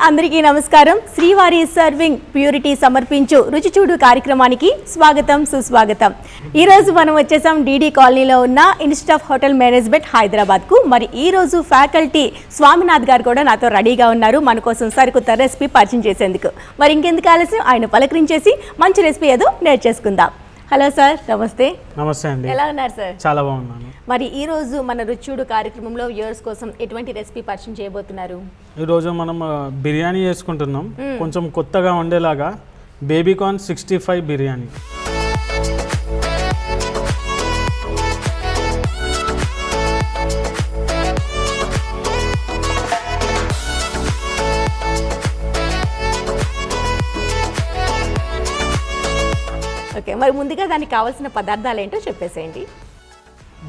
అందరికీ నమస్కారం. శ్రీవారి సర్వింగ్ ప్యూరిటీ సమర్పించు రుచి చూడు కార్యక్రమానికి స్వాగతం సుస్వాగతం. ఈ రోజు మనం వచ్చేసాం డీడీ కాలనీలో ఉన్న ఇన్స్టిట్యూట్ ఆఫ్ హోటల్ మేనేజ్మెంట్ హైదరాబాద్కు. మరి ఈ రోజు ఫ్యాకల్టీ స్వామినాథ్ గారు కూడా నాతో రెడీగా ఉన్నారు మన కోసం సరికొత్త రెసిపీ పరిచయం చేసేందుకు. మరి ఇంకెందుకు ఆలస్యం, ఆయన పలకరించేసి మంచి రెసిపీ ఏదో నేర్చేసుకుందాం. హలో సార్, నమస్తే. నమస్తే అండి. ఎలా ఉన్నారు సార్? చాలా బాగున్నాను. మరి ఈ రోజు మన రుచుడు కార్యక్రమంలో వ్యూవర్స్ కోసం ఎటువంటి రెసిపీ పరిచయం చేయబోతున్నారు? ఈరోజు మనం బిర్యానీ చేసుకుంటున్నాం. కొంచెం కొత్తగా ఉండేలాగా బేబీకార్న్ 65 బిర్యానీ. ఓకే, మరి ముందుగా దానికి కావాల్సిన పదార్థాలు ఏంటో చెప్పేసేయండి.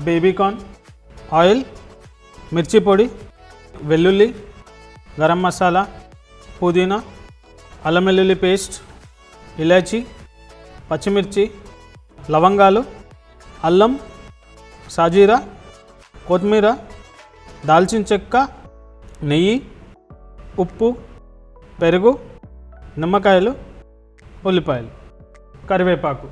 బేబీకార్న్, ఆయిల్, మిర్చి పొడి, వెల్లుల్లి, గరం మసాలా, పుదీనా, అల్లం వెల్లుల్లి పేస్ట్, ఇలాచీ, పచ్చిమిర్చి, లవంగాలు, అల్లం, సాజీరా, కొత్తిమీర, దాల్చిన చెక్క, నెయ్యి, ఉప్పు, పెరుగు, నిమ్మకాయలు, ఉల్లిపాయలు, కరివేపాకు.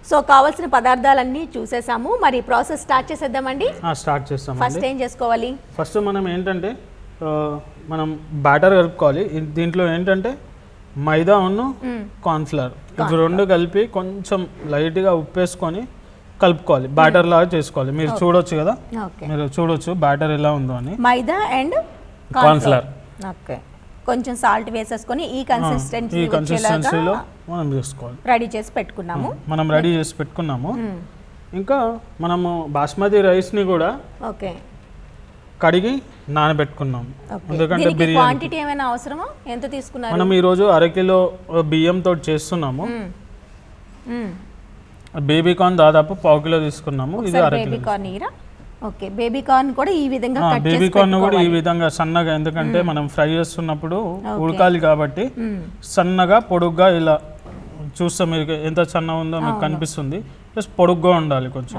సో కావాల్సిన పదార్థాలన్నీ చూసేసాము. మరి ప్రాసెస్ స్టార్ట్ చేసేద్దామండి. స్టార్ట్ చేస్తాం. ఫస్ట్ ఏం చేసుకోవాలి? ఫస్ట్ మనం ఏంటంటే మనం బ్యాటర్ కలుపుకోవాలి. దీంట్లో ఏంటంటే మైదా ఉన్ను కార్న్ఫ్లవర్ ఇవి రెండు కలిపి కొంచెం లైట్గా ఉప్పేసుకొని కలుపుకోవాలి. బ్యాటర్ లాగా చేసుకోవాలి. మీరు చూడొచ్చు కదా, మీరు చూడొచ్చు బ్యాటర్ ఎలా ఉందో అని. మైదా అండ్ కార్న్ఫ్లవర్. ఓకే, కొంచెం సాల్ట్ వేసేసుకొని ఈ కన్సిస్టెన్సీలో మనం చేసుకోవాలి. రెడీ చేసి పెట్టుకున్నాము. ఇంకా మనము బాస్మతి రైస్ని కూడా కడిగి నానబెట్టుకున్నాము. ఎందుకంటే బిర్యానీ క్వాంటిటీ ఏమైనా అవసరమా? ఎంత తీసుకున్నారు? మనం ఈరోజు 1 కిలో బియ్యంతో చేస్తున్నాము. బేబీకార్న్ దాదాపు 1/4 కిలో తీసుకున్నాము. ఇది 1/2 కిలో. ఓకే, బేబీకార్న్ కూడా ఈ విధంగా బేబీకార్న్ కూడా ఈ విధంగా సన్నగా, ఎందుకంటే మనం ఫ్రై చేస్తున్నప్పుడు ఉడకాలి కాబట్టి సన్నగా పొడుగ్గా ఇలా చూస్తే మీరు ఎంత సన్నగా ఉందో మీకు కనిపిస్తుంది. ప్లస్ పొడుగ్గా ఉండాలి కొంచెం.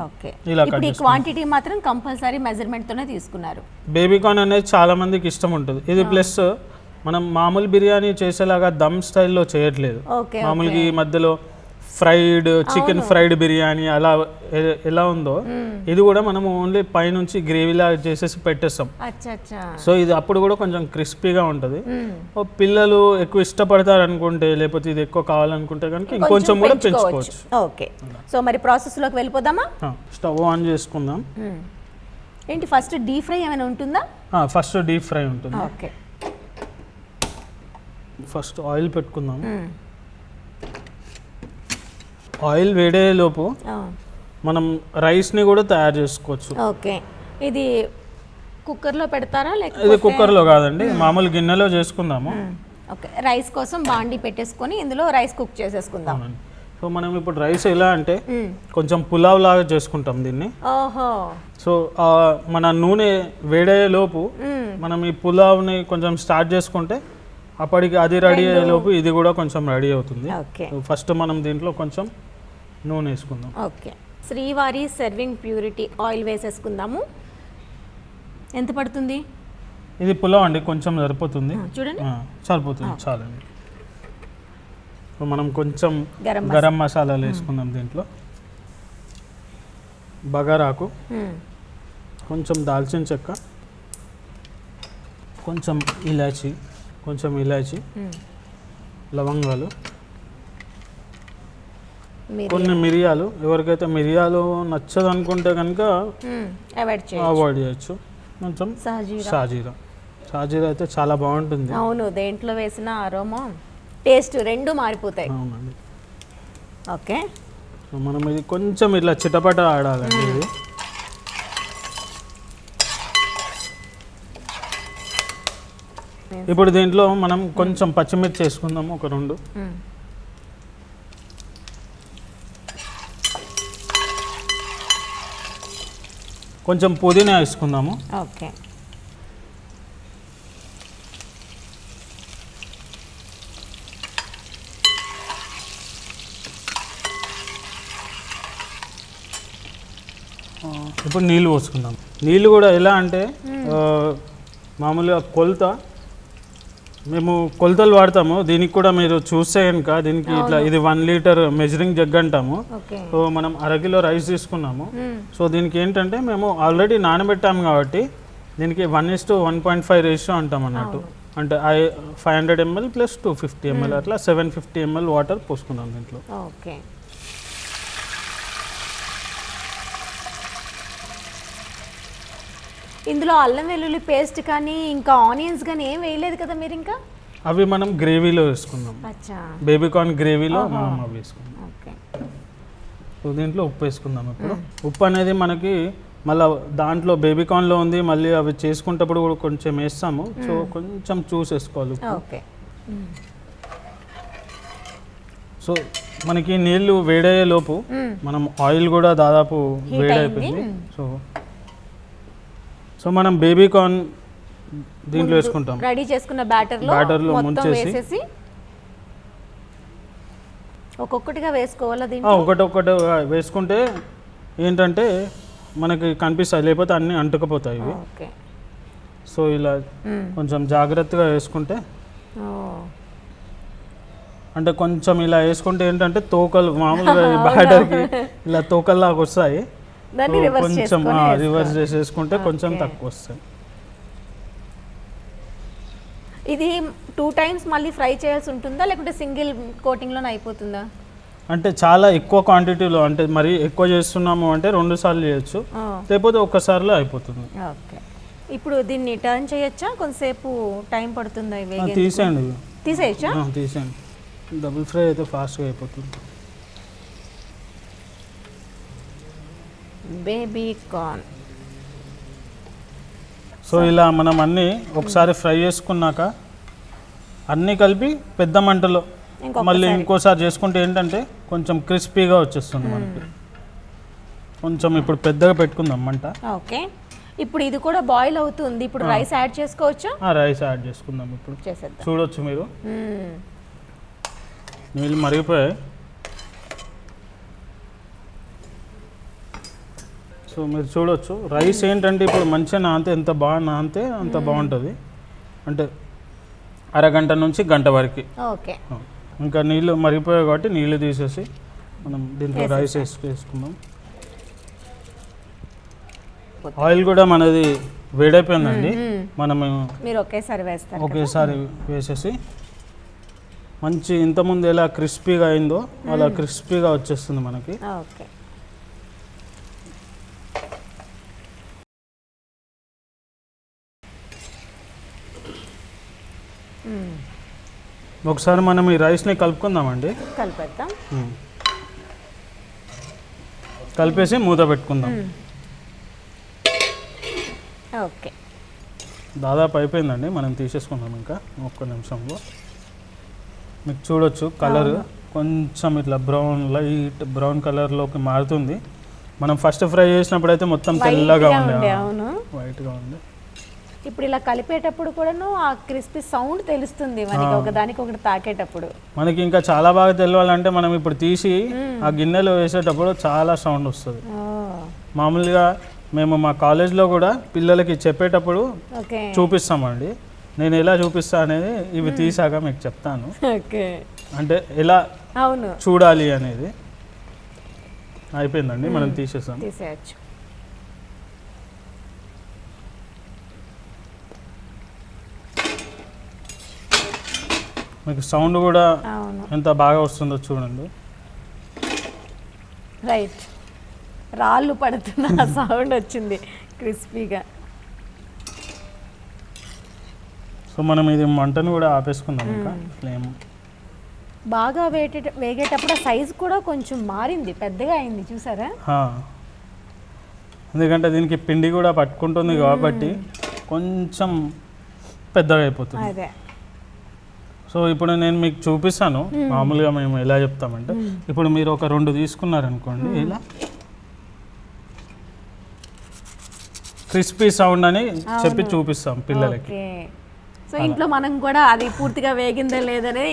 ఇలా ఇప్పుడు ఈ క్వాంటిటీ మాత్రం కంపల్సరీ మెజర్మెంట్ తోనే తీసుకున్నారు. బేబీకార్న్ అనేది చాలా మందికి ఇష్టం ఉంటుంది. ఇది ప్లస్ మనం మామూలు బిర్యానీ చేసేలాగా దమ్ స్టైల్లో చేయట్లేదు. మామూలుగా ఈ మధ్యలో ఫ్రైడ్ చికెన్ ఫ్రైడ్ బిర్యానీ అలా ఎలా ఉందో ఇది కూడా మనం ఓన్లీ పైనుంచి గ్రేవీలా చేసేసి పెట్టేస్తాం. సో ఇది అప్పుడు కూడా కొంచెం క్రిస్పీగా ఉంటుంది. పిల్లలు ఎక్కువ ఇష్టపడతారు అనుకుంటే, లేకపోతే ఇది ఎక్కువ కావాలనుకుంటే కనుక ఇంకొంచెం కూడా పెంచుకోవచ్చు. ఓకే, సో మరి ప్రాసెస్ లోకి వెళ్ళిపోదామా? స్టవ్ ఆన్ చేసుకుందాం. ఏంటి ఫస్ట్ డీప్ ఫ్రై ఏమైనా ఉంటుందా? ఫస్ట్ డీప్ ఫ్రై ఉంటుంది. ఓకే, ఫస్ట్ ఆయిల్ పెట్టుకుందాం. ఆయిల్ వేడేలోపు మనం రైస్ని కూడా తయారు చేసుకోవచ్చు. ఓకే, ఇది కుక్కర్లో పెడతారా లేకపోతే? ఇది కుక్కర్లో కాదండి, మామూలు గిన్నెలో చేసుకుందాము. ఓకే, రైస్ కోసం బాండి పెట్టేసుకొని ఇందులో రైస్ కుక్ చేసేసుకుందాం. సో మనం ఇప్పుడు రైస్ ఎలా అంటే కొంచెం పులావ్ లాగా చేసుకుంటాం దీన్ని. సో మన నూనె వేడేలోపు మనం ఈ పులావ్ని కొంచెం స్టార్ట్ చేసుకుంటే అప్పటికి అది రెడీ అయ్యేలోపు ఇది కూడా కొంచెం రెడీ అవుతుంది. ఫస్ట్ మనం దీంట్లో కొంచెం నూనె వేసుకుందాం. ఓకే, శ్రీవారి సర్వింగ్ ప్యూరిటీ ఆయిల్ వేసేసుకుందాము. ఎంత పడుతుంది? ఇది పులావ్ అండి, కొంచెం సరిపోతుంది. చూడండి, సరిపోతుంది, చాలండి. సో మనం కొంచెం గరం మసాలాలు వేసుకుందాం దీంట్లో. బగారాకు, కొంచెం దాల్చిన చెక్క, కొంచెం ఇలాచి, లవంగాలు, కొన్ని మిరియాలు. ఎవరికైతే మిరియాలు నచ్చదు అనుకుంటే కనుక అవాయిడ్ చేయొచ్చు. కొంచెం సాజీరా అయితే చాలా బాగుంటుంది. అవును, దేంట్లో వేసిన అరోమా టేస్ట్ రెండు మారిపోతాయి. అవునండి. ఓకే, సో మనం ఇది కొంచెం ఇట్లా చిటపట ఆడాలండి. ఇది ఇప్పుడు దీంట్లో మనం కొంచెం పచ్చిమిర్చి వేసుకుందాము, ఒక 2. కొంచెం పుదీనా వేసుకుందాము. ఓకే, ఇప్పుడు నీళ్ళు పోసుకుందాం. నీళ్ళు కూడా ఎలా అంటే మామూలుగా కొలత మేము కొలతలు వాడతాము. దీనికి కూడా మీరు చూస్తే కనుక దీనికి ఇట్లా ఇది 1 లీటర్ మెజరింగ్ జగ్ అంటాము. సో మనం అరకిలో రైస్ తీసుకున్నాము. సో దీనికి ఏంటంటే మేము ఆల్రెడీ నానబెట్టాము కాబట్టి దీనికి 1:1.5 రేషియో అంటాం అన్నట్టు. అంటే 500 ml ప్లస్ 250 ml అట్లా 750 ml వాటర్ పోసుకున్నాం దీంట్లో. ఓకే. ఇందులో అల్లం వెల్లుల్లి పేస్ట్ కానీ ఇంకా ఆనియన్స్ కానీ ఏం వేయలేదు కదా మీరు? ఇంకా అవి మనం గ్రేవీలో వేసుకున్నాం. బేబీకార్న్ గ్రేవీలో మనం అవి వేసుకున్నాం. ఓకే. సో దీంట్లో ఉప్పు వేసుకుందాం. ఇప్పుడు ఉప్పు అనేది మనకి మళ్ళీ దాంట్లో బేబీకార్న్లో ఉంది, మళ్ళీ అవి చేసుకునేటప్పుడు కూడా కొంచెం వేస్తాము. సో కొంచెం చూసేసుకోవాలి. ఓకే. సో మనకి నీళ్ళు వేడయ్యే లోపు మనం ఆయిల్ కూడా దాదాపు వేడైపోయింది. సో మనం బేబీకార్న్ దీంట్లో వేసుకుంటాం. రెడీ చేసుకున్న బ్యాటర్లో ముంచేసి ఒక్కొక్కటిగా వేసుకోవాలా? దీంట్లో ఒకటి వేసుకుంటే ఏంటంటే మనకి కనిపిస్తాయి, లేకపోతే అన్నీ అంటుకుపోతాయి ఇవి. సో ఇలా కొంచెం జాగ్రత్తగా వేసుకుంటే, అంటే కొంచెం ఇలా వేసుకుంటే ఏంటంటే తోకలు మామూలుగా బ్యాటర్కి ఇలా తోకల్లాగా వస్తాయి. కొంచెం రివర్స్ చేసేసుకుంటే కొంచెం తక్కువ వస్తాయి. ఇది 2 times మళ్ళీ ఫ్రై చేయాల్సి ఉంటుందా, లేకుంటే సింగిల్ కోటింగ్లోనే అయిపోతుందా? అంటే చాలా ఎక్కువ క్వాంటిటీలో, అంటే మరి ఎక్కువ చేస్తున్నాము అంటే 2 సార్లు చేయొచ్చు, లేకపోతే ఒక్కసారిలో అయిపోతుంది. ఓకే. ఇప్పుడు దీన్ని టర్న్ చేయొచ్చా? కొంతసేపు టైం పడుతుందా? తీసేయండి. తీసేయచ్చా? తీసేయండి. డబుల్ ఫ్రై అయితే ఫాస్ట్గా అయిపోతుంది. బేబీకార్న్. సో ఇలా మనం అన్నీ ఒకసారి ఫ్రై చేసుకున్నాక అన్నీ కలిపి పెద్ద మంటలో మళ్ళీ ఇంకోసారి చేసుకుంటే ఏంటంటే కొంచెం క్రిస్పీగా వచ్చేస్తుంది మనకి. కొంచెం ఇప్పుడు పెద్దగా పెట్టుకుందాం మంట. ఓకే. ఇప్పుడు ఇది కూడా బాయిల్ అవుతుంది. ఇప్పుడు రైస్ యాడ్ చేసుకోవచ్చా? రైస్ యాడ్ చేసుకుందాం. ఇప్పుడు చేసేద్దాం. చూడొచ్చు మీరు, నీళ్ళు మరిగిపోయాయి. సో మీరు చూడొచ్చు రైస్ ఏంటంటే ఇప్పుడు మంచిగా నానితే, ఎంత బాగా నానితే అంత బాగుంటుంది. అంటే అరగంట నుంచి గంట వరకు. ఓకే. ఇంకా నీళ్ళు మరిగిపోయాయి కాబట్టి నీళ్ళు తీసేసి మనం దీంట్లో రైస్ వేసుకుందాం. ఆయిల్ కూడా మనది వేడైపోయిందండి. మనము ఒకేసారి వేసేసి మంచి ఇంతకుముందు ఎలా క్రిస్పీగా అయిందో అలా క్రిస్పీగా వచ్చేస్తుంది మనకి. ఓకే. ఒకసారి మనం ఈ రైస్ని కలుపుకుందామండి. కలిపేద్దాం. కలిపేసి మూత పెట్టుకుందాం. ఓకే. దాదాపు అయిపోయిందండి, మనం తీసేసుకుందాం ఇంకా ఒక్క నిమిషంలో. మీకు చూడొచ్చు కలర్ కొంచెం ఇట్లా లైట్ బ్రౌన్ కలర్లోకి మారుతుంది. మనం ఫస్ట్ ఫ్రై చేసినప్పుడు అయితే మొత్తం తెల్లగా ఉండే, వైట్గా ఉంది. ఇప్పుడు ఇలా కలిపేటప్పుడు కూడాను ఆ క్రిస్పీ సౌండ్ తెలుస్తుంది మనకి, ఒకదానికి ఒకటి తాకేటప్పుడు. మనకి ఇంకా చాలా బాగా తెలియాలంటే మనం ఇప్పుడు తీసి ఆ గిన్నెలో వేసేటప్పుడు చాలా సౌండ్ వస్తుంది. మామూలుగా మేము మా కాలేజ్లో కూడా పిల్లలకి చెప్పేటప్పుడు చూపిస్తామండి. నేను ఎలా చూపిస్తా అనేది ఇవి తీసాక మీకు చెప్తాను. అంటే ఎలా చూడాలి అనేది. అయిపోయిందండి, మనం తీసేయచ్చు. మీకు సౌండ్ కూడా ఎంత బాగా వస్తుందో చూడండి. రైట్, రాళ్ళు పడుతున్న సౌండ్ వచ్చింది క్రిస్పీగా. సో మనం ఇది మంటను కూడా ఆపేసుకుందాం. ఇంకా ఫ్లేమ్ బాగా వేగేటప్పుడు సైజు కూడా కొంచెం మారింది, పెద్దగా అయింది చూసారా? ఎందుకంటే దీనికి పిండి కూడా పట్టుకుంటుంది కాబట్టి కొంచెం పెద్దగా అయిపోతుంది. అదే. సో ఇప్పుడు నేను మీకు చూపిస్తాను. మామూలుగా మేము ఎలా చెప్తామంటే, ఇప్పుడు మీరు ఒక 2 తీసుకున్నారనుకోండి, ఇలా క్రిస్పీ సౌండ్ అని చెప్పి చూపిస్తాం పిల్లలకి. సో ఇంట్లో మనం కూడా అది పూర్తిగా వేగిందా లేదనే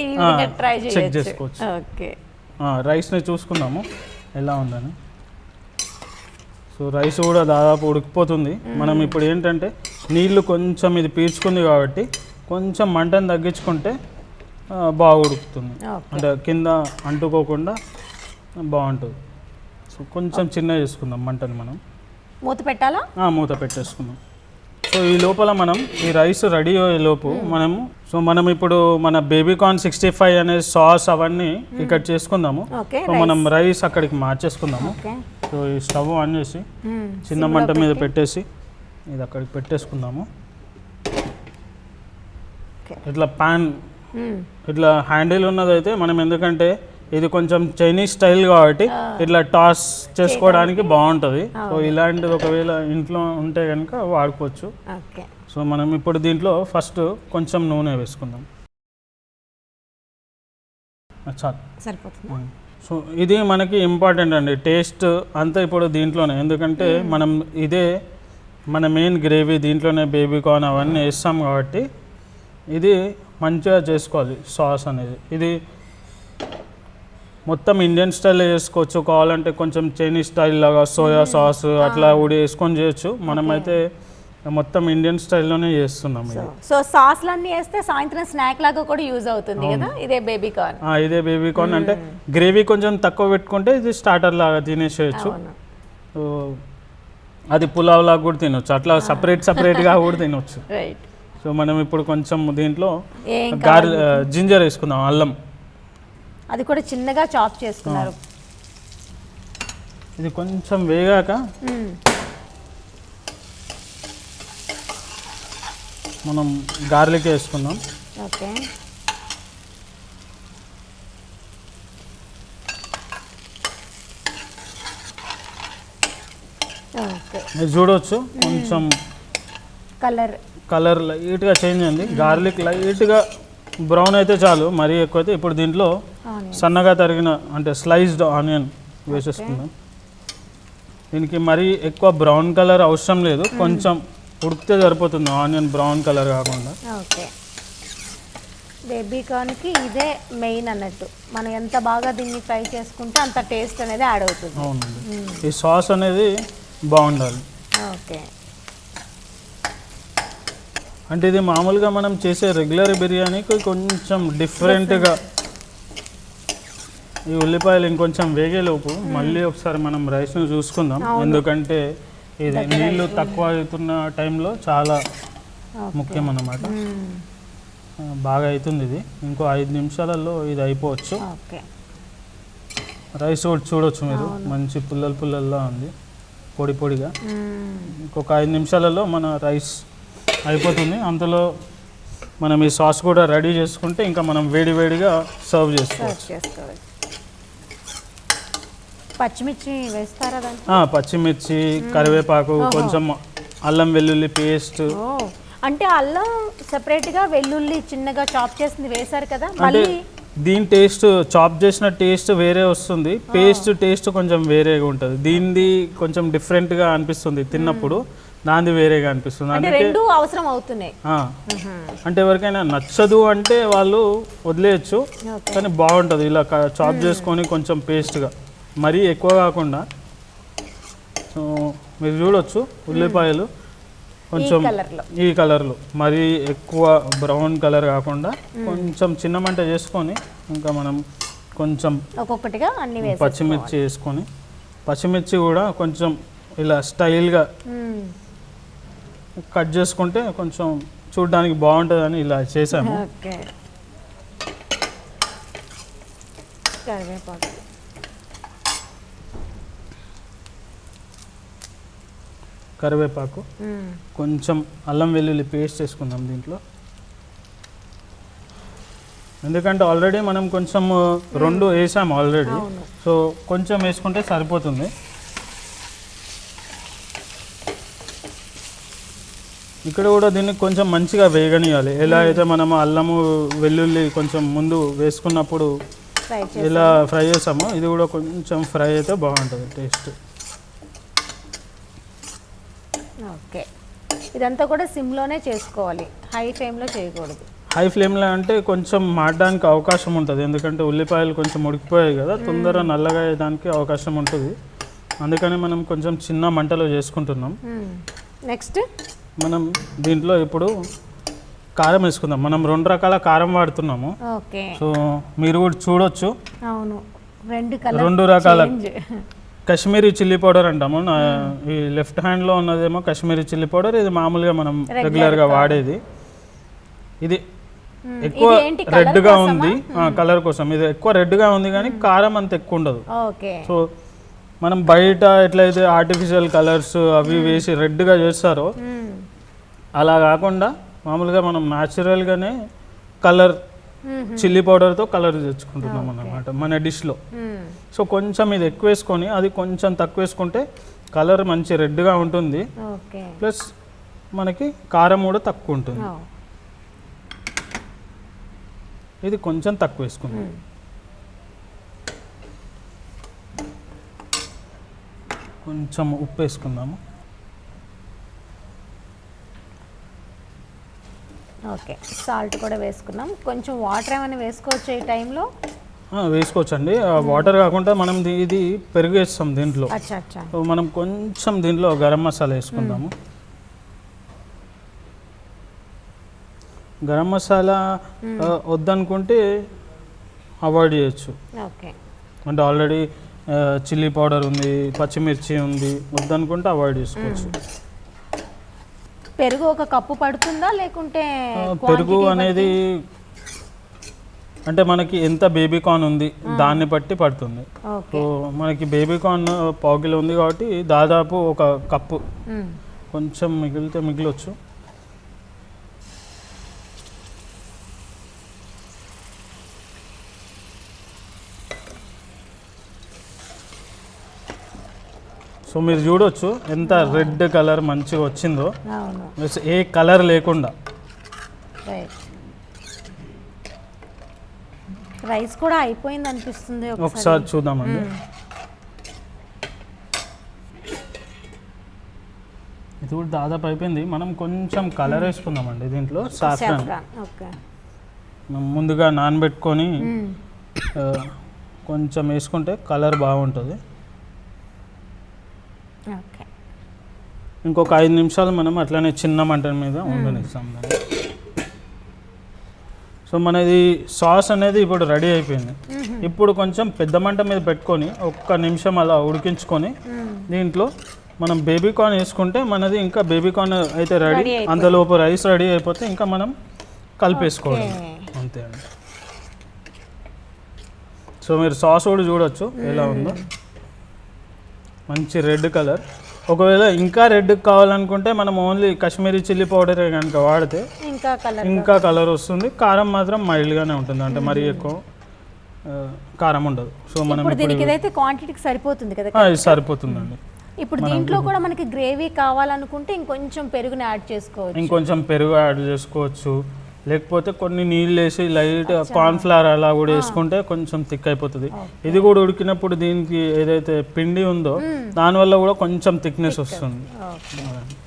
ట్రై చెక్ చేసుకోవచ్చు. ఓకే. రైస్ని చూసుకుందాము ఎలా ఉందని. సో రైస్ కూడా దాదాపు ఉడికిపోతుంది. మనం ఇప్పుడు ఏంటంటే నీళ్లు కొంచెం ఇది పీల్చుకుంది కాబట్టి కొంచెం మంటను తగ్గించుకుంటే బాగా ఉడుకుతుంది, ఓకే అంటే కింద అంటుకోకుండా బాగుంటుంది. సో కొంచెం చిన్న చేసుకుందాం మంటను మనం. మూత పెట్టాలా? మూత పెట్టేసుకుందాం. సో ఈ లోపల మనం ఈ రైస్ రెడీ అయ్యే లోపు మనం ఇప్పుడు మన బేబీకార్న్ 65 అనే సాస్ అవన్నీ ఇక్కడ చేసుకుందాము. ఓకే సో మనం రైస్ అక్కడికి మార్చేసుకుందాము. ఓకే సో ఈ స్టవ్ ఆన్ చేసి చిన్న మంట మీద పెట్టేసి ఇది అక్కడికి పెట్టేసుకుందాము. ఇట్లా ప్యాన్ ఇట్లా హ్యాండిల్ ఉన్నదైతే మనం, ఎందుకంటే ఇది కొంచెం చైనీస్ స్టైల్ కాబట్టి ఇట్లా టాస్ చేసుకోవడానికి బాగుంటుంది. సో ఇలాంటిది ఒకవేళ ఇంట్లో ఉంటే కనుక వాడుకోవచ్చు. ఓకే సో మనం ఇప్పుడు దీంట్లో ఫస్ట్ కొంచెం నూనె వేసుకుందాం. చాలు, సరిపోతుంది. సో ఇది మనకి ఇంపార్టెంట్ అండి, టేస్ట్ అంతా ఇప్పుడు దీంట్లోనే, ఎందుకంటే మనం ఇదే మన మెయిన్ గ్రేవీ, దీంట్లోనే బేబీకార్న్ అవన్నీ వేస్తాం కాబట్టి ఇది మంచిగా చేసుకోవాలి. సాస్ అనేది ఇది మొత్తం ఇండియన్ స్టైల్లో చేసుకోవచ్చు, కావాలంటే కొంచెం చైనీస్ స్టైల్ లాగా సోయా సాస్ అట్లా కూడా వేసుకొని చేయొచ్చు. మనమైతే మొత్తం ఇండియన్ స్టైల్లోనే చేస్తున్నాం ఇది. సో సాస్లన్నీ వేస్తే సాయంత్రం స్నాక్ లాగా కూడా యూజ్ అవుతుంది కదా. ఇదే బేబీకార్న్, ఇదే బేబీకార్న్. అంటే గ్రేవీ కొంచెం తక్కువ పెట్టుకుంటే ఇది స్టార్టర్ లాగా తినేసేయచ్చు. సో అది పులావ్ లాగా కూడా తినొచ్చు, అట్లా సపరేట్గా కూడా తినొచ్చు. రైట్. సో మనం ఇప్పుడు కొంచెం దీంట్లో జింజర్ వేసుకుందాం, అల్లం. అది కూడా చిన్నగా చాప్ చేసుకున్నారు. ఇది కొంచెం వేగాక మనం గార్లిక్ వేసుకుందాం. ఓకే ఓకే మీరు చూడవచ్చు కొంచెం కలర్ లైట్గా చేంజ్ అయింది. గార్లిక్ లైట్గా బ్రౌన్ అయితే చాలు, మరీ ఎక్కువైతే. ఇప్పుడు దీంట్లో సన్నగా తరిగిన అంటే స్లైస్డ్ ఆనియన్ వేసేసుకుందాం. దీనికి మరీ ఎక్కువ బ్రౌన్ కలర్ అవసరం లేదు, కొంచెం ఉడికితే సరిపోతుంది, ఆనియన్ బ్రౌన్ కలర్ కాకుండా. ఓకే బేబీకార్న్కి ఇదే మెయిన్ అన్నట్టు, మనం ఎంత బాగా దీన్ని ఫ్రై చేసుకుంటే అంత టేస్ట్ అనేది యాడ్ అవుతుంది. అవునండి, ఈ సాస్ అనేది బాగుండాలి. ఓకే అంటే ఇది మామూలుగా మనం చేసే రెగ్యులర్ బిర్యానీకి కొంచెం డిఫరెంట్గా. ఈ ఉల్లిపాయలు ఇంకొంచెం వేగేలోపు మళ్ళీ ఒకసారి మనం రైస్ను చూసుకుందాం, ఎందుకంటే ఇది నీళ్ళు తక్కువ అవుతున్న టైంలో చాలా ముఖ్యం అన్నమాట. బాగా అవుతుంది ఇది, ఇంకో 5 నిమిషాలలో ఇది అయిపోవచ్చు. రైస్ కూడా చూడవచ్చు మీరు, మంచి పుల్లల్లా ఉంది, పొడిగా. ఇంకొక 5 నిమిషాలలో మన రైస్ అయిపోతుంది. అంతలో మనం ఈ సాస్ కూడా రెడీ చేసుకుంటే ఇంకా మనం వేడిగా సర్వ్ చేసుకోవచ్చు. పచ్చిమిర్చి వేస్తారా దానికి? పచ్చిమిర్చి, కరివేపాకు, కొంచెం అల్లం వెల్లుల్లి పేస్ట్. అంటే అల్లం సెపరేట్గా, వెల్లుల్లి చిన్నగా చాప్ చేసింది వేశారు కదా. అంటే దీని టేస్ట్, చాప్ చేసిన టేస్ట్ వేరే వస్తుంది, పేస్ట్ టేస్ట్ కొంచెం వేరేగా ఉంటుంది. దీనిది కొంచెం డిఫరెంట్గా అనిపిస్తుంది తిన్నప్పుడు, దానిది వేరేగా అనిపిస్తుంది. అంటే రెండు అవసరం అవుతున్నాయి. అంటే ఎవరికైనా నచ్చదు అంటే వాళ్ళు వదిలేయచ్చు, కానీ బాగుంటుంది ఇలా చాప్ చేసుకొని కొంచెం పేస్ట్గా, మరీ ఎక్కువ కాకుండా. సో మీరు చూడొచ్చు ఉల్లిపాయలు కొంచెం ఈ కలర్లో, మరీ ఎక్కువ బ్రౌన్ కలర్ కాకుండా కొంచెం చిన్న మంట చేసుకొని, ఇంకా మనం కొంచెం ఒక్కొక్కటిగా అన్ని పచ్చిమిర్చి వేసుకొని, పచ్చిమిర్చి కూడా కొంచెం ఇలా స్టైల్గా కట్ చేసుకుంటే కొంచెం చూడడానికి బాగుంటుందని ఇలా చేసాము. కరివేపాకు, కొంచెం అల్లం వెల్లుల్లి పేస్ట్ వేసుకుందాం దీంట్లో, ఎందుకంటే ఆల్రెడీ మనం కొంచెం 2 వేసాము ఆల్రెడీ. సో కొంచెం వేసుకుంటే సరిపోతుంది. ఇక్కడ కూడా దీన్ని కొంచెం మంచిగా వేగనియాలి. ఎలా అయితే మనము అల్లము వెల్లుల్లి కొంచెం ముందు వేసుకున్నప్పుడు ఇలా ఫ్రై చేసామో, ఇది కూడా కొంచెం ఫ్రై అయితే బాగుంటుంది టేస్ట్. ఓకే, ఇదంతా కూడా సిమ్లోనే చేసుకోవాలి, హై ఫ్లేమ్లో చేయకూడదు. హై ఫ్లేమ్లో అంటే కొంచెం మాడడానికి అవకాశం ఉంటుంది, ఎందుకంటే ఉల్లిపాయలు కొంచెం ఉడికిపోయాయి కదా, తొందరగా నల్లగా అయ్యేదానికి అవకాశం ఉంటుంది. అందుకని మనం కొంచెం చిన్న మంటలో చేసుకుంటున్నాం. నెక్స్ట్ మనం దీంట్లో ఇప్పుడు కారం వేసుకుందాం. మనం 2 రకాల కారం వాడుతున్నాము. ఓకే. సో మీరు కూడా చూడొచ్చు. అవును, 2 రకాల కాశ్మీరీ చిల్లీ పౌడర్ అంటాము. ఈ లెఫ్ట్ హ్యాండ్లో ఉన్నదేమో కాశ్మీరీ చిల్లీ పౌడర్, ఇది మామూలుగా మనం రెగ్యులర్గా వాడేది. ఇది ఎక్కువ రెడ్గా ఉంది, కలర్ కోసం. ఇది ఎక్కువ రెడ్గా ఉంది కానీ కారం అంత ఎక్కువ ఉండదు. సో మనం బయట ఎట్లయితే ఆర్టిఫిషియల్ కలర్స్ అవి వేసి రెడ్గా చేస్తారో అలా కాకుండా మామూలుగా మనం న్యాచురల్గానే కలర్ చిల్లీ పౌడర్తో కలర్ తెచ్చుకుంటున్నాం అన్నమాట మన డిష్లో. సో కొంచెం ఇది ఎక్కువ వేసుకొని అది కొంచెం తక్కువ వేసుకుంటే కలర్ మంచి రెడ్గా ఉంటుంది, ప్లస్ మనకి కారం కూడా తక్కువ ఉంటుంది. ఇది కొంచెం తక్కువ వేసుకుందాం. కొంచెం ఉప్పు వేసుకుందాము. ఓకే, సాల్ట్ కూడా వేసుకున్నాం. కొంచెం వాటర్ ఏమైనా వేసుకోవచ్చు ఈ టైంలో? వేసుకోవచ్చు అండి. వాటర్ కాకుండా మనం ఇది పెరుగు వేస్తాం దీంట్లో. మనం కొంచెం దీంట్లో గరం మసాలా వేసుకుందాము. గరం మసాలా వద్దనుకుంటే అవాయిడ్ చేయొచ్చు. అంటే ఆల్రెడీ చిల్లీ పౌడర్ ఉంది, పచ్చిమిర్చి ఉంది, వద్దనుకుంటే అవాయిడ్ చేసుకోవచ్చు. పెరుగు 1 కప్పు పడుతుందా లేకుంటే? పెరుగు అనేది అంటే మనకి ఎంత బేబీ కార్న్ ఉంది దాన్ని బట్టి పడుతుంది. సో మనకి బేబీ కార్న్ 1/4 కిలో ఉంది కాబట్టి దాదాపు 1 కప్పు. కొంచెం మిగిలితే మిగిలొచ్చు. సో మీరు చూడొచ్చు ఎంత రెడ్ కలర్ మంచిగా వచ్చిందో, ఏ కలర్ లేకుండా. రైస్ కూడా అయిపోయింది అనిపిస్తుంది. ఒకసారి చూద్దామండి. ఇది కూడా దాదాపు అయిపోయింది. మనం కొంచెం కలర్ వేసుకుందామండి దీంట్లో. సాఫ్రాన్ ముందుగా నానబెట్టుకొని కొంచెం వేసుకుంటే కలర్ బాగుంటుంది. ఇంకొక 5 నిమిషాలు మనం అట్లనే చిన్న మంట మీద ఉండనిస్తాం దాన్ని. సో మనది సాస్ అనేది ఇప్పుడు రెడీ అయిపోయింది. ఇప్పుడు కొంచెం పెద్ద మంట మీద పెట్టుకొని 1 నిమిషం అలా ఉడికించుకొని దీంట్లో మనం బేబీ కార్న్ వేసుకుంటే మనది ఇంకా బేబీ కార్న్ అయితే రెడీ. అంతలోపు రైస్ రెడీ అయిపోతే ఇంకా మనం కలిపేసుకోవాలి, అంతే అండి. సో మీరు సాస్ కూడా చూడొచ్చు ఎలా ఉందో, మంచి రెడ్ కలర్. ఒకవేళ ఇంకా రెడ్ కావాలనుకుంటే మనం ఓన్లీ కాశ్మీరీ చిల్లీ పౌడర్ కనుక వాడితే ఇంకా కలర్ వస్తుంది. కారం మాత్రం మైల్డ్గానే ఉంటుంది, అంటే మరీ ఎక్కువ కారం ఉండదు. సో మనం ఇదైతే క్వాంటిటీకి సరిపోతుంది కదా? ఇది సరిపోతుందండి. ఇప్పుడు దీంట్లో కూడా మనకి గ్రేవీ కావాలనుకుంటే ఇంకొంచెం పెరుగుని యాడ్ చేసుకోవచ్చు. ఇంకొంచెం పెరుగు యాడ్ చేసుకోవచ్చు, లేకపోతే కొన్ని నీళ్ళు వేసి లైట్ కార్న్ఫ్లవర్ అలా కూడా వేసుకుంటే కొంచెం థిక్ అయిపోతుంది. ఇది కూడా ఉడికినప్పుడు దీనికి ఏదైతే పిండి ఉందో దానివల్ల కూడా కొంచెం థిక్నెస్ వస్తుంది.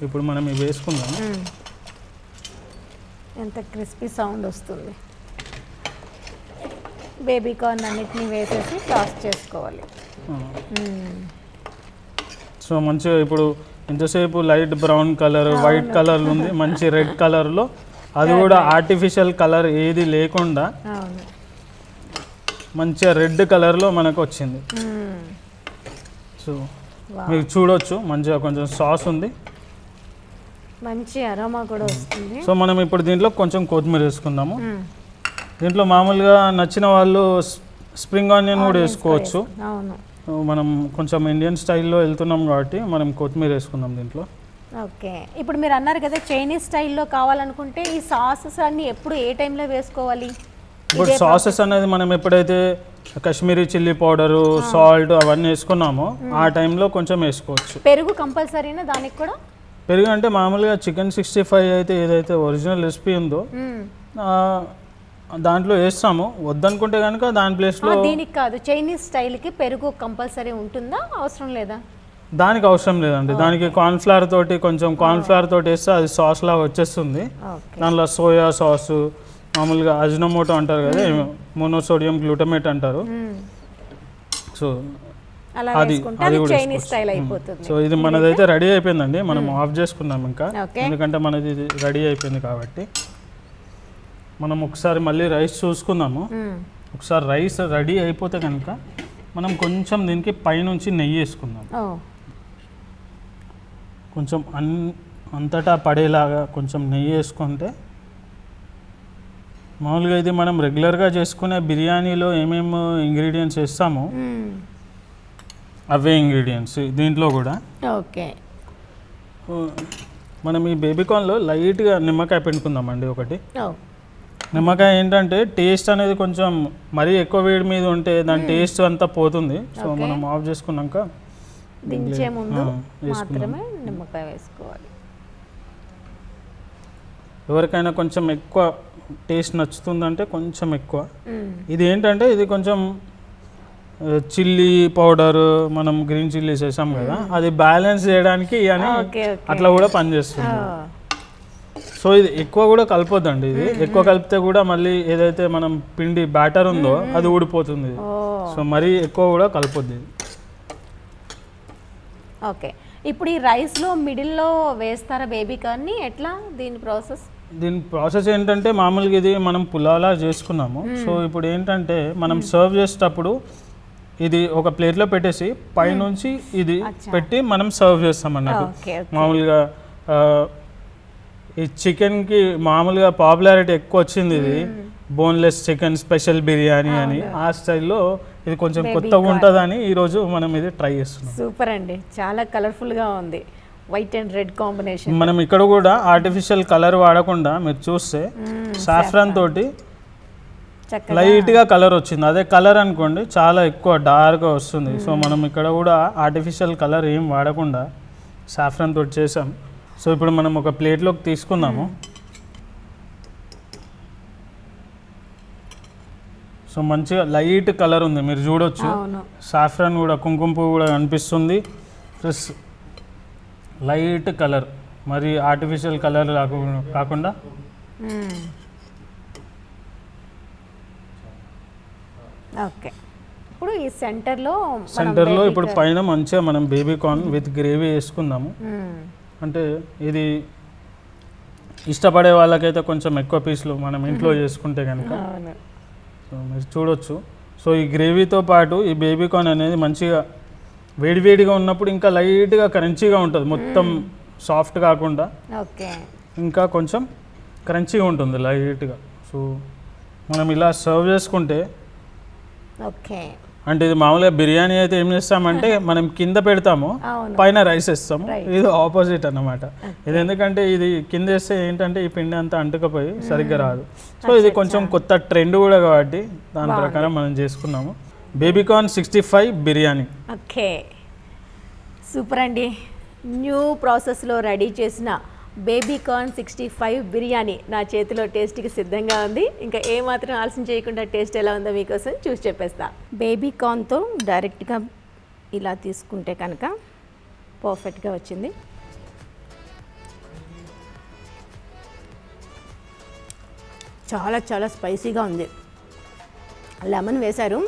ఇప్పుడు మనం ఇవి వేసుకుందాం. ఎంత క్రిస్పీ సౌండ్ వస్తుంది. బేబీ కార్న్ అన్నిటిని వేసేసి టాస్ చేసుకోవాలి. సో మంచిగా ఇప్పుడు ఇంతసేపు light brown colour, white colour ఉంది, మంచి రెడ్ కలర్లో, అది కూడా ఆర్టిఫిషియల్ కలర్ ఏది లేకుండా మంచిగా రెడ్ కలర్లో మనకు వచ్చింది. సో మీరు చూడొచ్చు మంచిగా కొంచెం సాస్ ఉంది, మంచి అరోమా కూడా వస్తుంది. సో మనం ఇప్పుడు దీంట్లో కొంచెం కొత్తిమీర వేసుకుందాము. దీంట్లో మామూలుగా నచ్చిన వాళ్ళు స్ప్రింగ్ ఆనియన్ కూడా వేసుకోవచ్చు. మనం కొంచెం ఇండియన్ స్టైల్లో వెళ్తున్నాం కాబట్టి మనం కొత్తిమీర వేసుకుందాం దీంట్లో. ఓకే, ఇప్పుడు మీరు అన్నారు కదా చైనీస్ స్టైల్లో కావాలనుకుంటే ఈ సాసెస్ అన్ని ఎప్పుడు ఏ టైంలో వేసుకోవాలి? ఇప్పుడు సాసెస్ అనేది మనం ఎప్పుడైతే కాశ్మీరీ చిల్లీ పౌడరు, సాల్ట్ అవన్నీ వేసుకున్నామో ఆ టైంలో కొంచెం వేసుకోవచ్చు. పెరుగు కంపల్సరీనా దానికి కూడా? పెరుగు అంటే మామూలుగా చికెన్ 65 అయితే ఏదైతే ఒరిజినల్ రెసిపీ ఉందో దాంట్లో వేస్తాము. వద్దనుకుంటే కనుక దాని ప్లేస్లో. దీనికి కాదు, చైనీస్ స్టైల్కి పెరుగు కంపల్సరీ ఉంటుందా, అవసరం లేదా? దానికి అవసరం లేదండి. దానికి కార్న్ఫ్లవర్ తోటి కొంచెం కార్న్ఫ్లవర్ తోటి వేస్తే అది సాస్ లాగా వచ్చేస్తుంది. దానిలో సోయా సాసు, మామూలుగా అజినోమోటో అంటారు కదా, మోనోసోడియం గ్లూటమేట్ అంటారు. సో అది కూడా. సో ఇది మనదైతే రెడీ అయిపోయిందండి. మనం ఆఫ్ చేసుకున్నాం ఇంకా, ఎందుకంటే మనది రెడీ అయిపోయింది కాబట్టి. మనం ఒకసారి మళ్ళీ రైస్ చూసుకుందాము. ఒకసారి రైస్ రెడీ అయిపోతే కనుక మనం కొంచెం దీనికి పైనుంచి నెయ్యి వేసుకుందాం. కొంచెం అంతటా పడేలాగా కొంచెం నెయ్యి వేసుకుంటే, మామూలుగా ఇది మనం రెగ్యులర్గా చేసుకునే బిర్యానీలో ఏమేమి ఇంగ్రీడియంట్స్ వేస్తామో అవే ఇంగ్రీడియంట్స్ దీంట్లో కూడా. ఓకే, మనం ఈ బేబీకార్న్లో లైట్గా నిమ్మకాయ పిండుకుందామండి. ఒకటి నిమ్మకాయ ఏంటంటే టేస్ట్ అనేది కొంచెం మరీ ఎక్కువ వేడి మీద ఉంటే దాని టేస్ట్ అంతా పోతుంది. సో మనం ఆఫ్ చేసుకున్నాక దించే ముందు మాత్రమే నిమ్మకాయ వేసుకోవాలి. ఎవరికైనా కొంచెం ఎక్కువ టేస్ట్ నచ్చుతుందంటే కొంచెం ఎక్కువ. ఇది ఏంటంటే ఇది కొంచెం చిల్లీ పౌడర్, మనం గ్రీన్ చిల్లీస్ వేసాం కదా, అది బ్యాలెన్స్ చేయడానికి అని అట్లా కూడా పనిచేస్తుంది. సో ఇది ఎక్కువ కూడా కలపొద్దండి. ఇది ఎక్కువ కలిపితే కూడా మళ్ళీ ఏదైతే మనం పిండి బ్యాటర్ ఉందో అది ఊడిపోతుంది. సో మరీ ఎక్కువ కూడా కలపొద్దు ఇది. ఓకే, ఇప్పుడు ఈ రైస్లో మిడిల్లో వేస్తారా బేబీకార్న్ని? ఎట్లా దీని ప్రాసెస్ ఏంటంటే మామూలుగా ఇది మనం పులావ్లా చేసుకున్నాము. సో ఇప్పుడు ఏంటంటే మనం సర్వ్ చేసేటప్పుడు ఇది ఒక ప్లేట్లో పెట్టేసి పైనుంచి ఇది పెట్టి మనం సర్వ్ చేస్తాం అన్నట్టు. మామూలుగా ఈ చికెన్కి మామూలుగా పాపులారిటీ ఎక్కువ వచ్చింది ఇది, బోన్లెస్ చికెన్ స్పెషల్ బిర్యానీ అని. ఆ స్టైల్లో ఇది కొంచెం కొత్తగా ఉంటుందని ఈరోజు మనం ఇది ట్రై చేస్తున్నాం. సూపర్ అండి, చాలా కలర్ఫుల్గా ఉంది, వైట్ అండ్ రెడ్ కాంబినేషన్. మనం ఇక్కడ కూడా ఆర్టిఫిషియల్ కలర్ వాడకుండా మీరు చూస్తే సాఫ్రాన్ తోటి లైట్గా కలర్ వచ్చింది. అదే కలర్ అనుకోండి చాలా ఎక్కువ డార్క్గా వస్తుంది. సో మనం ఇక్కడ కూడా ఆర్టిఫిషియల్ కలర్ ఏం వాడకుండా సాఫ్రాన్ తోటి చేసాం. సో ఇప్పుడు మనం ఒక ప్లేట్లోకి తీసుకుందాము. సో మంచిగా లైట్ కలర్ ఉంది, మీరు చూడొచ్చు. సాఫ్రాన్ కూడా, కుంకుమ పువ్వు కూడా కనిపిస్తుంది. ప్లస్ లైట్ కలర్, మరి ఆర్టిఫిషియల్ కలర్ కాకుండా. ఓకే, ఇప్పుడు ఈ సెంటర్లో ఇప్పుడు పైన మంచిగా మనం బేబీకార్న్ విత్ గ్రేవీ వేసుకుందాము. అంటే ఇది ఇష్టపడే వాళ్ళకైతే కొంచెం ఎక్కువ పీసులు మనం ఇంట్లో చేసుకుంటే కనుక. సో మీరు చూడొచ్చు. సో ఈ గ్రేవీతో పాటు ఈ బేబీకార్న్ అనేది మంచిగా వేడివేడిగా ఉన్నప్పుడు ఇంకా లైట్గా క్రంచీగా ఉంటుంది, మొత్తం సాఫ్ట్ కాకుండా ఇంకా కొంచెం క్రంచీగా ఉంటుంది లైట్గా. సో మనం ఇలా సర్వ్ చేసుకుంటే, అంటే ఇది మామూలుగా బిర్యానీ అయితే ఏం చేస్తామంటే మనం కింద పెడతాము, పైన రైస్ వేస్తాము. ఇది ఆపోజిట్ అన్నమాట. ఇది ఎందుకంటే ఇది కింద వేస్తే ఏంటంటే ఈ పిండి అంతా అంటుకపోయి సరిగ్గా రాదు. సో ఇది కొంచెం కొత్త ట్రెండ్ కూడా కాబట్టి దాని ప్రకారం మనం చేసుకున్నాము. బేబీకార్న్ 65 బిర్యానీ. ఓకే, సూపర్ అండి. న్యూ ప్రాసెస్లో రెడీ చేసిన బేబీకార్న్ 65 బిర్యానీ నా చేతిలో టేస్ట్కి సిద్ధంగా ఉంది. ఇంకా ఏమాత్రం ఆలస్యం చేయకుండా టేస్ట్ ఎలా ఉందో మీకోసం చూసి చెప్పేస్తా. బేబీకార్న్తో డైరెక్ట్గా ఇలా తీసుకుంటే కనుక పర్ఫెక్ట్గా వచ్చింది. చాలా చాలా స్పైసీగా ఉంది. లెమన్ వేశారు.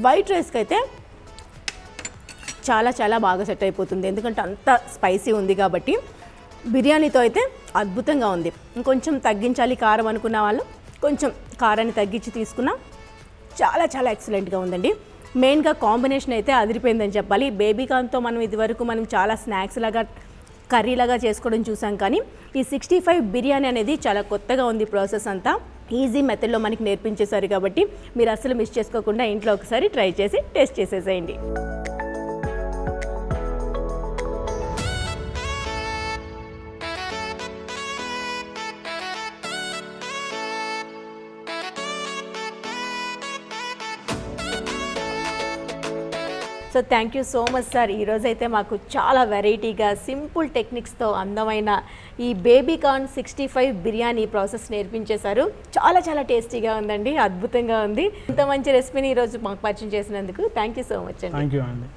వైట్ రైస్కి అయితే చాలా చాలా బాగా సెట్ అయిపోతుంది, ఎందుకంటే అంత స్పైసీ ఉంది కాబట్టి. బిర్యానీతో అయితే అద్భుతంగా ఉంది. ఇంకొంచెం తగ్గించాలి కారం అనుకున్న వాళ్ళు కొంచెం కారాన్ని తగ్గించి తీసుకున్నా చాలా చాలా ఎక్సలెంట్గా ఉందండి. మెయిన్గా కాంబినేషన్ అయితే అదిరిపోయిందని చెప్పాలి. బేబీకార్న్తో మనం ఇదివరకు చాలా స్నాక్స్ లాగా, కర్రీలాగా చేసుకోవడం చూసాం, కానీ ఈ 65 బిర్యానీ అనేది చాలా కొత్తగా ఉంది. ప్రాసెస్ అంతా ఈజీ మెథడ్లో మనకి నేర్పించేశారు కాబట్టి మీరు అసలు మిస్ చేసుకోకుండా ఇంట్లో ఒకసారి ట్రై చేసి టేస్ట్ చేసేసేయండి. So thank you so much sir. ఈరోజైతే మాకు చాలా వెరైటీగా సింపుల్ టెక్నిక్స్తో అందమైన ఈ బేబీకార్న్ 65 బిర్యానీ ప్రాసెస్ నేర్పించేశారు. చాలా చాలా టేస్టీగా ఉందండి, అద్భుతంగా ఉంది. ఇంత మంచి రెసిపీని ఈరోజు మాకు పరిచయం చేసినందుకు థ్యాంక్ యూ సో మచ్ అండి. థ్యాంక్ యూ అండి.